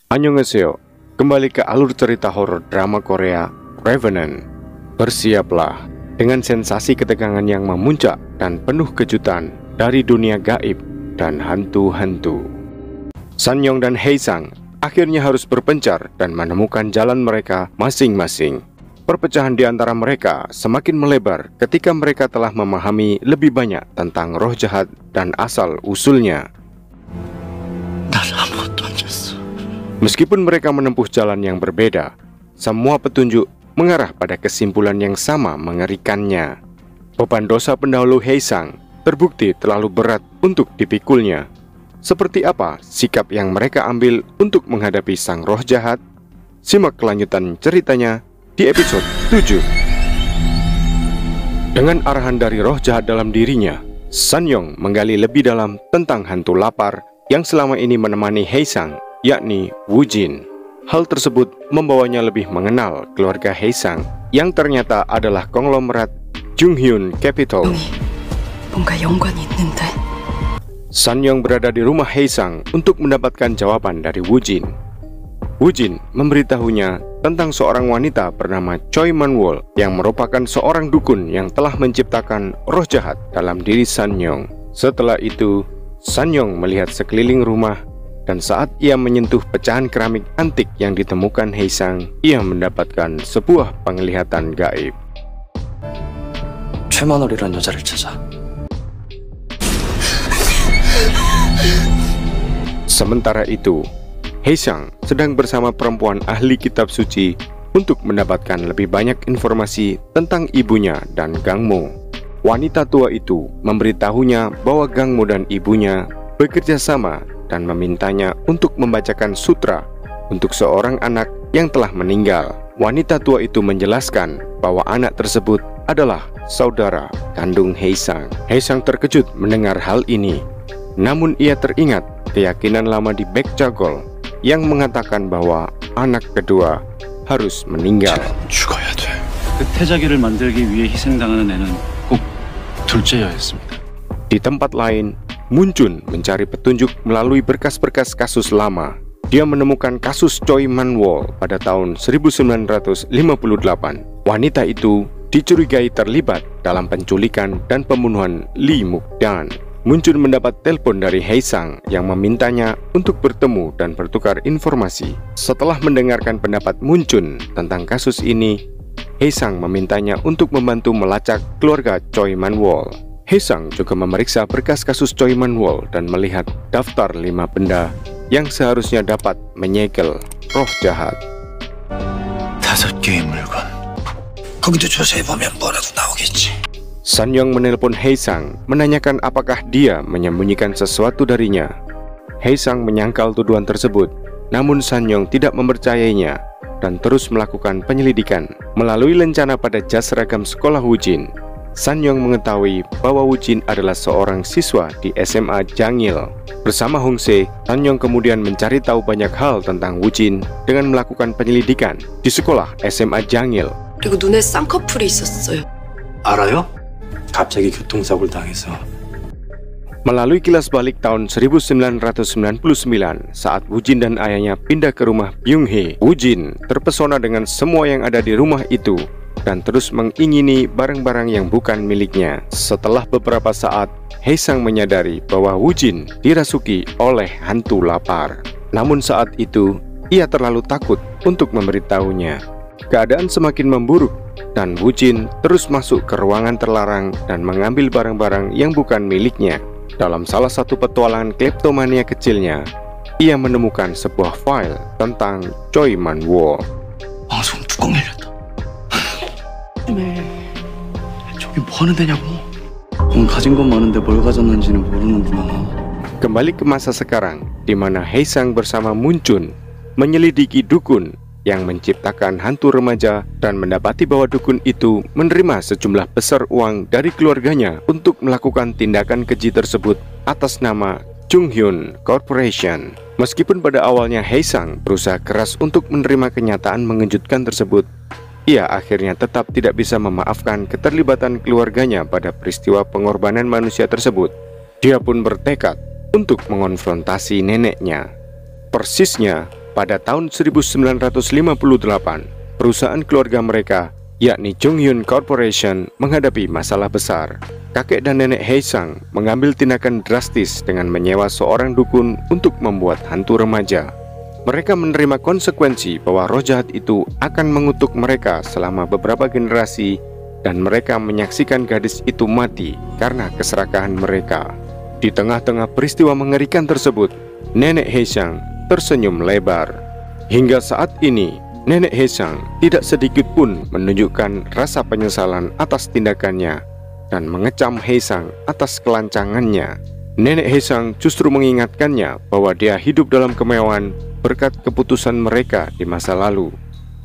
Annyeonghaseyo, kembali ke alur cerita horor drama Korea Revenant. Bersiaplah dengan sensasi ketegangan yang memuncak dan penuh kejutan dari dunia gaib dan hantu-hantu. Sanyong dan Haesang akhirnya harus berpencar dan menemukan jalan mereka masing-masing. Perpecahan di antara mereka semakin melebar ketika mereka telah memahami lebih banyak tentang roh jahat dan asal-usulnya. Meskipun mereka menempuh jalan yang berbeda, semua petunjuk mengarah pada kesimpulan yang sama mengerikannya. Beban dosa pendahulu Haesang terbukti terlalu berat untuk dipikulnya. Seperti apa sikap yang mereka ambil untuk menghadapi sang roh jahat? Simak kelanjutan ceritanya di episode 7. Dengan arahan dari roh jahat dalam dirinya, Sanyong menggali lebih dalam tentang hantu lapar yang selama ini menemani Haesang, yakni Woojin. Hal tersebut membawanya lebih mengenal keluarga Haesang yang ternyata adalah konglomerat Junghyun Capital. Sanyong berada di rumah Haesang untuk mendapatkan jawaban dari Woojin. Woojin memberitahunya tentang seorang wanita bernama Choi Man-wol yang merupakan seorang dukun yang telah menciptakan roh jahat dalam diri Sanyong. Setelah itu, Sanyong melihat sekeliling rumah, dan saat ia menyentuh pecahan keramik antik yang ditemukan Haesang, ia mendapatkan sebuah penglihatan gaib. 최만월이란 여자를 찾아. Sementara itu, Haesang sedang bersama perempuan ahli kitab suci untuk mendapatkan lebih banyak informasi tentang ibunya dan Gangmo. Wanita tua itu memberitahunya bahwa Gangmo dan ibunya bekerja sama dan memintanya untuk membacakan sutra untuk seorang anak yang telah meninggal. Wanita tua itu menjelaskan bahwa anak tersebut adalah saudara kandung Haesang. Haesang terkejut mendengar hal ini. Namun ia teringat keyakinan lama di Baekjagol yang mengatakan bahwa anak kedua harus meninggal. 죽어야 돼. 그 태자기를 만들기 위해 희생당하는 애는 꼭 둘째여였습니다. Di tempat lain, Munjun mencari petunjuk melalui berkas-berkas kasus lama. Dia menemukan kasus Choi Man-wol pada tahun 1958. Wanita itu dicurigai terlibat dalam penculikan dan pembunuhan Lee Muk-dan. Munjun mendapat telepon dari Haesang yang memintanya untuk bertemu dan bertukar informasi. Setelah mendengarkan pendapat Munjun tentang kasus ini, Haesang memintanya untuk membantu melacak keluarga Choi Man-wol. Haesang juga memeriksa berkas kasus Choi Man-wol dan melihat daftar 5 benda yang seharusnya dapat menyegel roh jahat. 5 개의 물건. 거기도 조사해보면 뭐라도 나오겠지. Sanyong menelpon Haesang menanyakan apakah dia menyembunyikan sesuatu darinya. Haesang menyangkal tuduhan tersebut, namun Sanyong tidak mempercayainya dan terus melakukan penyelidikan. Melalui lencana pada jas seragam sekolah Woojin, Sanyong mengetahui bahwa Woojin adalah seorang siswa di SMA Jangil. Bersama Hongse, Sanyong kemudian mencari tahu banyak hal tentang Woojin dengan melakukan penyelidikan di sekolah SMA Jangil. 그리고 눈에 쌍꺼풀이 있었어요. 알아요? 갑자기 교통사고를 당해서. Melalui kilas balik tahun 1999 saat Woojin dan ayahnya pindah ke rumah Byung-hee, Woojin terpesona dengan semua yang ada di rumah itu dan terus mengingini barang-barang yang bukan miliknya. Setelah beberapa saat, Haesang menyadari bahwa Woojin dirasuki oleh hantu lapar. Namun saat itu, ia terlalu takut untuk memberitahunya. Keadaan semakin memburuk dan Woojin terus masuk ke ruangan terlarang dan mengambil barang-barang yang bukan miliknya. Dalam salah satu petualangan kleptomania kecilnya, ia menemukan sebuah file tentang Choi Man-wol. 방송 뚜껑 열렸다. 저기 뭐 하는 데냐고. 넌 가진 건 많은데 뭘 가졌는지는 모르는구나. Kembali ke masa sekarang, di mana Haesang bersama Munjun menyelidiki dukun yang menciptakan hantu remaja dan mendapati bahwa dukun itu menerima sejumlah besar uang dari keluarganya untuk melakukan tindakan keji tersebut atas nama Junghyun Corporation. Meskipun pada awalnya Haesang berusaha keras untuk menerima kenyataan mengejutkan tersebut, ia akhirnya tetap tidak bisa memaafkan keterlibatan keluarganya pada peristiwa pengorbanan manusia tersebut. Dia pun bertekad untuk mengonfrontasi neneknya. Persisnya pada tahun 1958, perusahaan keluarga mereka, yakni Junghyun Corporation, menghadapi masalah besar. Kakek dan nenek Haesang mengambil tindakan drastis dengan menyewa seorang dukun untuk membuat hantu remaja. Mereka menerima konsekuensi bahwa roh jahat itu akan mengutuk mereka selama beberapa generasi, dan mereka menyaksikan gadis itu mati karena keserakahan mereka. Di tengah-tengah peristiwa mengerikan tersebut, nenek Haesang tersenyum lebar. Hingga saat ini, nenek Haesang tidak sedikit pun menunjukkan rasa penyesalan atas tindakannya dan mengecam Haesang atas kelancangannya. Nenek Haesang justru mengingatkannya bahwa dia hidup dalam kemewahan berkat keputusan mereka di masa lalu.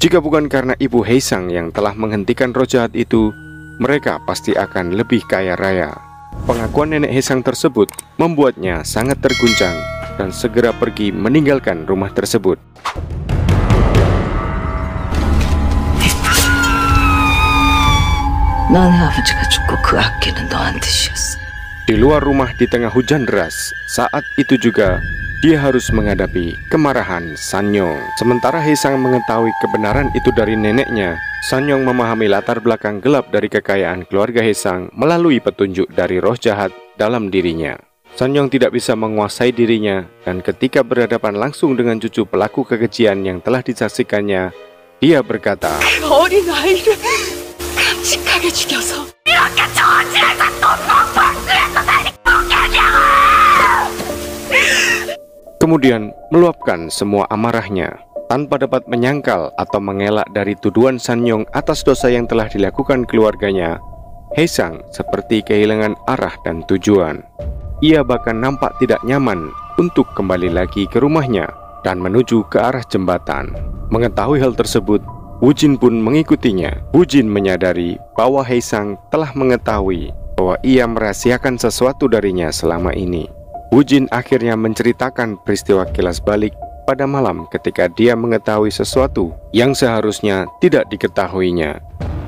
Jika bukan karena ibu Haesang yang telah menghentikan roh jahat itu, mereka pasti akan lebih kaya raya. Pengakuan nenek Haesang tersebut membuatnya sangat terguncang dan segera pergi meninggalkan rumah tersebut. Di luar rumah di tengah hujan deras, saat itu juga dia harus menghadapi kemarahan Sanyong. Sementara Haesang mengetahui kebenaran itu dari neneknya, Sanyong memahami latar belakang gelap dari kekayaan keluarga Haesang melalui petunjuk dari roh jahat dalam dirinya. Sanyong tidak bisa menguasai dirinya, dan ketika berhadapan langsung dengan cucu pelaku kekejian yang telah disaksikannya, dia berkata, kemudian meluapkan semua amarahnya. Tanpa dapat menyangkal atau mengelak dari tuduhan Sanyong atas dosa yang telah dilakukan keluarganya, Haesang seperti kehilangan arah dan tujuan. Ia bahkan nampak tidak nyaman untuk kembali lagi ke rumahnya dan menuju ke arah jembatan. Mengetahui hal tersebut, Woo-jin pun mengikutinya. Woo-jin menyadari bahwa Haesang telah mengetahui bahwa ia merahasiakan sesuatu darinya selama ini. Woo-jin akhirnya menceritakan peristiwa kilas balik pada malam ketika dia mengetahui sesuatu yang seharusnya tidak diketahuinya,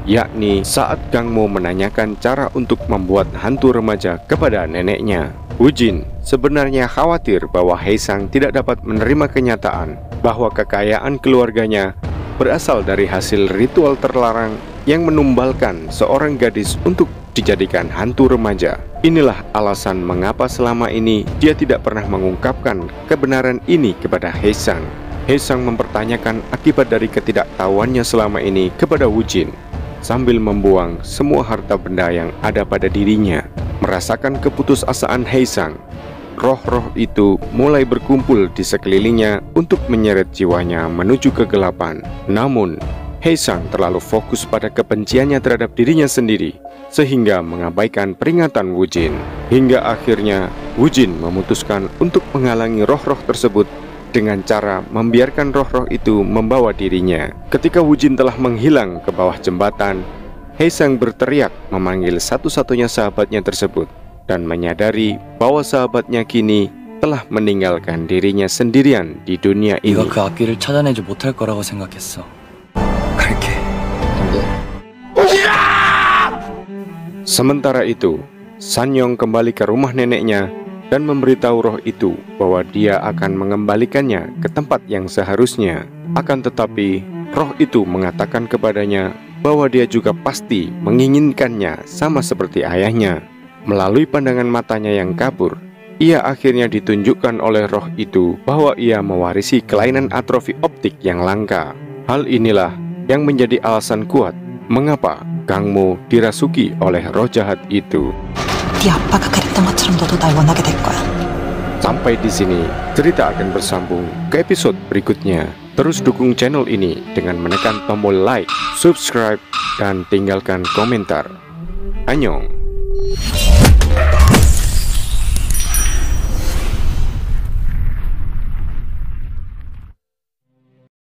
yakni saat Gangmo menanyakan cara untuk membuat hantu remaja kepada neneknya. Woo-jin sebenarnya khawatir bahwa Haesang tidak dapat menerima kenyataan bahwa kekayaan keluarganya berasal dari hasil ritual terlarang yang menumbalkan seorang gadis untuk dijadikan hantu remaja. Inilah alasan mengapa selama ini dia tidak pernah mengungkapkan kebenaran ini kepada Haesang. Haesang mempertanyakan akibat dari ketidaktahuannya selama ini kepada Woo-jin, sambil membuang semua harta benda yang ada pada dirinya. Merasakan keputusasaan Haesang, roh-roh itu mulai berkumpul di sekelilingnya untuk menyeret jiwanya menuju kegelapan. Namun, Haesang terlalu fokus pada kebenciannya terhadap dirinya sendiri, sehingga mengabaikan peringatan Woo-jin. Hingga akhirnya, Woo-jin memutuskan untuk menghalangi roh-roh tersebut dengan cara membiarkan roh-roh itu membawa dirinya. Ketika Woo-jin telah menghilang ke bawah jembatan, Haesang berteriak memanggil satu-satunya sahabatnya tersebut dan menyadari bahwa sahabatnya kini telah meninggalkan dirinya sendirian di dunia ini. 네가 그 악기를 찾아내지 못할 거라고 생각했어. 갈게. Sementara itu, Sanyong kembali ke rumah neneknya dan memberitahu roh itu bahwa dia akan mengembalikannya ke tempat yang seharusnya. Akan tetapi, roh itu mengatakan kepadanya bahwa dia juga pasti menginginkannya sama seperti ayahnya. Melalui pandangan matanya yang kabur, ia akhirnya ditunjukkan oleh roh itu bahwa ia mewarisi kelainan atrofi optik yang langka. Hal inilah yang menjadi alasan kuat mengapa Gangmo dirasuki oleh roh jahat itu. 네 아빠가 그랬던 것처럼 너도 날 원하게 될 거야. Sampai di sini, cerita akan bersambung ke episode berikutnya. Terus dukung channel ini dengan menekan tombol like, subscribe, dan tinggalkan komentar. Annyeong.